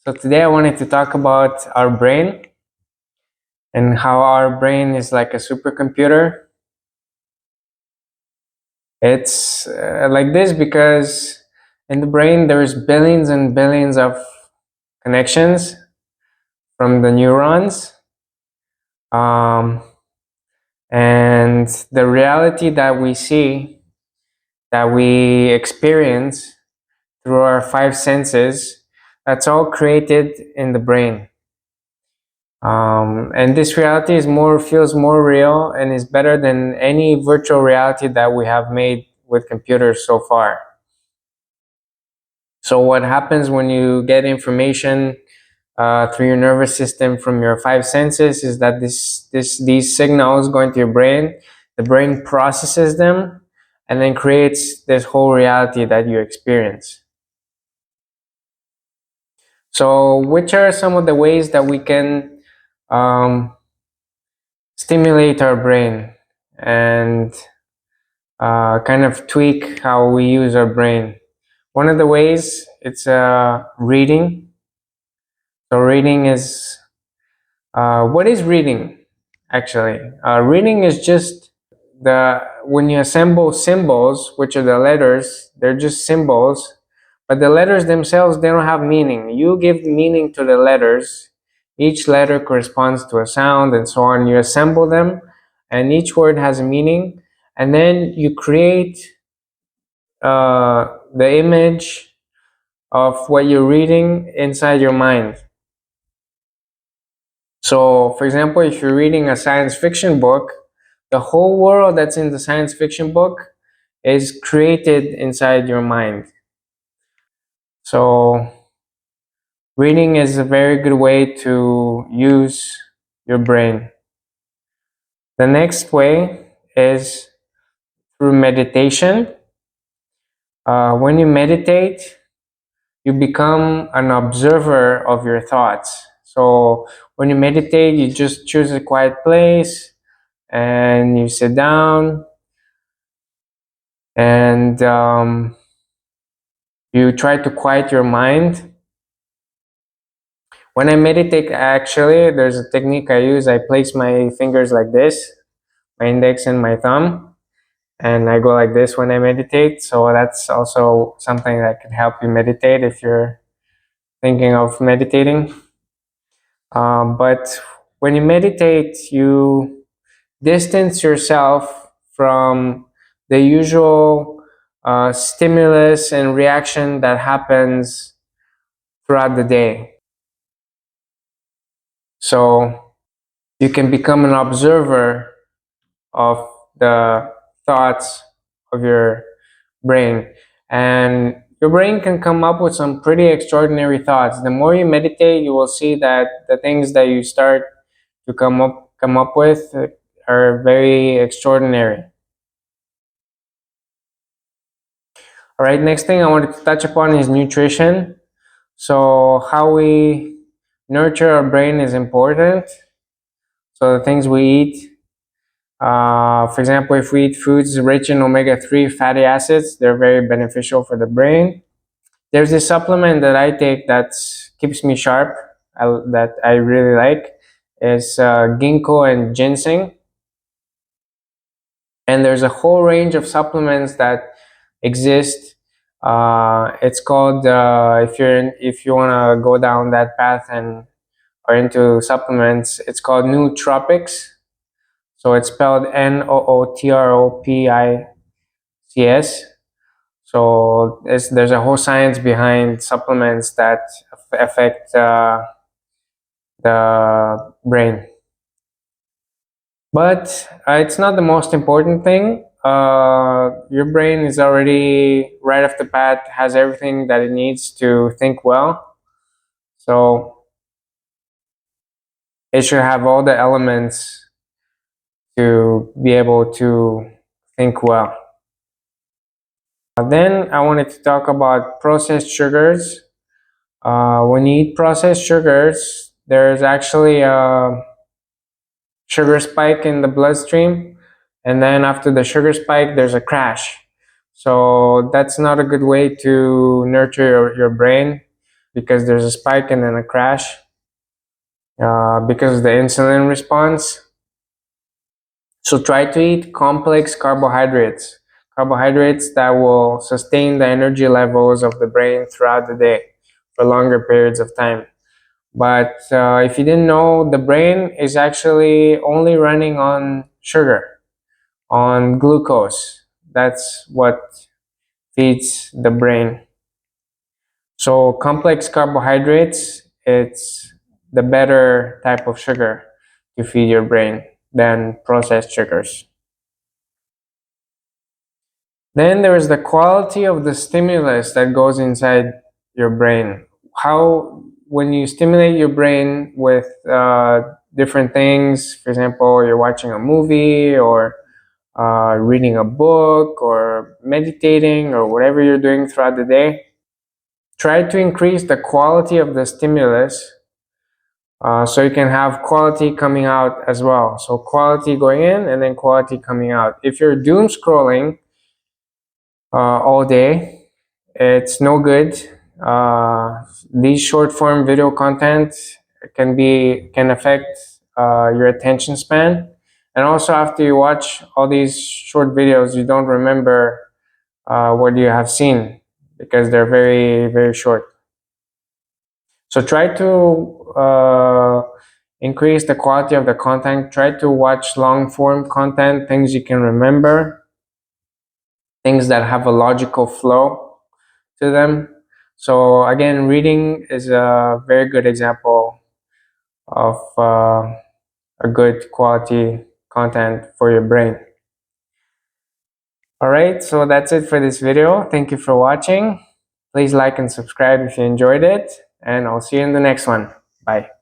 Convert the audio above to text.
So today I wanted to talk about our brain and how our brain is like a supercomputer. It's like this because in the brain there's billions and billions of connections from the neurons. Um, and the reality that we see, that we experience through our five senses, that's all created in the brain. And this reality feels more real and is better than any virtual reality that we have made with computers so far. So what happens when you get information through your nervous system from your five senses is that these signals go into your brain. The brain processes them and then creates this whole reality that you experience. So which are some of the ways that we can stimulate our brain and kind of tweak how we use our brain? One of the ways, it's reading. So reading is, what is reading actually? Reading is just when you assemble symbols, which are the letters, they're just symbols, but the letters themselves, they don't have meaning. You give meaning to the letters. Each letter corresponds to a sound and so on. You assemble them and each word has a meaning, and then you create the image of what you're reading inside your mind. So, for example, if you're reading a science fiction book, the whole world that's in the science fiction book is created inside your mind. So, reading is a very good way to use your brain. The next way is through meditation. When you meditate, you become an observer of your thoughts. So when you meditate, you just choose a quiet place and you sit down and you try to quiet your mind. When I meditate, actually, there's a technique I use. I place my fingers like this, my index and my thumb, and I go like this when I meditate. So that's also something that can help you meditate if you're thinking of meditating. But when you meditate, you distance yourself from the usual stimulus and reaction that happens throughout the day. So you can become an observer of the thoughts of your brain, and your brain can come up with some pretty extraordinary thoughts. The more you meditate, you will see that the things that you start to come up with are very extraordinary. All right, next thing I wanted to touch upon is nutrition. So how we nurture our brain is important. So the things we eat, for example, if we eat foods rich in omega-3 fatty acids, they're very beneficial for the brain. There's this supplement that I take that keeps me sharp, that I really like. It's ginkgo and ginseng. And there's a whole range of supplements that exist. It's called, if you want to go down that path and are into supplements, it's called nootropics. So it's spelled Nootropics. So there's a whole science behind supplements that affect the brain. But it's not the most important thing. Your brain is already right off the bat, has everything that it needs to think well. So it should have all the elements to be able to think well. Then I wanted to talk about processed sugars. When you eat processed sugars, there's actually a sugar spike in the bloodstream, and then after the sugar spike, there's a crash. So that's not a good way to nurture your brain. because there's a spike and then a crash because of the insulin response. So try to eat complex carbohydrates, carbohydrates that will sustain the energy levels of the brain throughout the day for longer periods of time. But if you didn't know, the brain is actually only running on sugar, on glucose. That's what feeds the brain. So complex carbohydrates, it's the better type of sugar to feed your brain than processed sugars. Then there is the quality of the stimulus that goes inside your brain. How, when you stimulate your brain with different things, for example, you're watching a movie or reading a book or meditating or whatever you're doing throughout the day, try to increase the quality of the stimulus so you can have quality coming out as well. So quality going in and then quality coming out. If you're doom scrolling all day, it's no good. These short form video content can affect your attention span, and also after you watch all these short videos, you don't remember what you have seen because they're very, very short. So try to increase the quality of the content. Try to watch long form content, things you can remember, things that have a logical flow to them. So again, reading is a very good example of a good quality content for your brain. All right, so that's it for this video. Thank you for watching. Please like and subscribe if you enjoyed it, and I'll see you in the next one. Bye.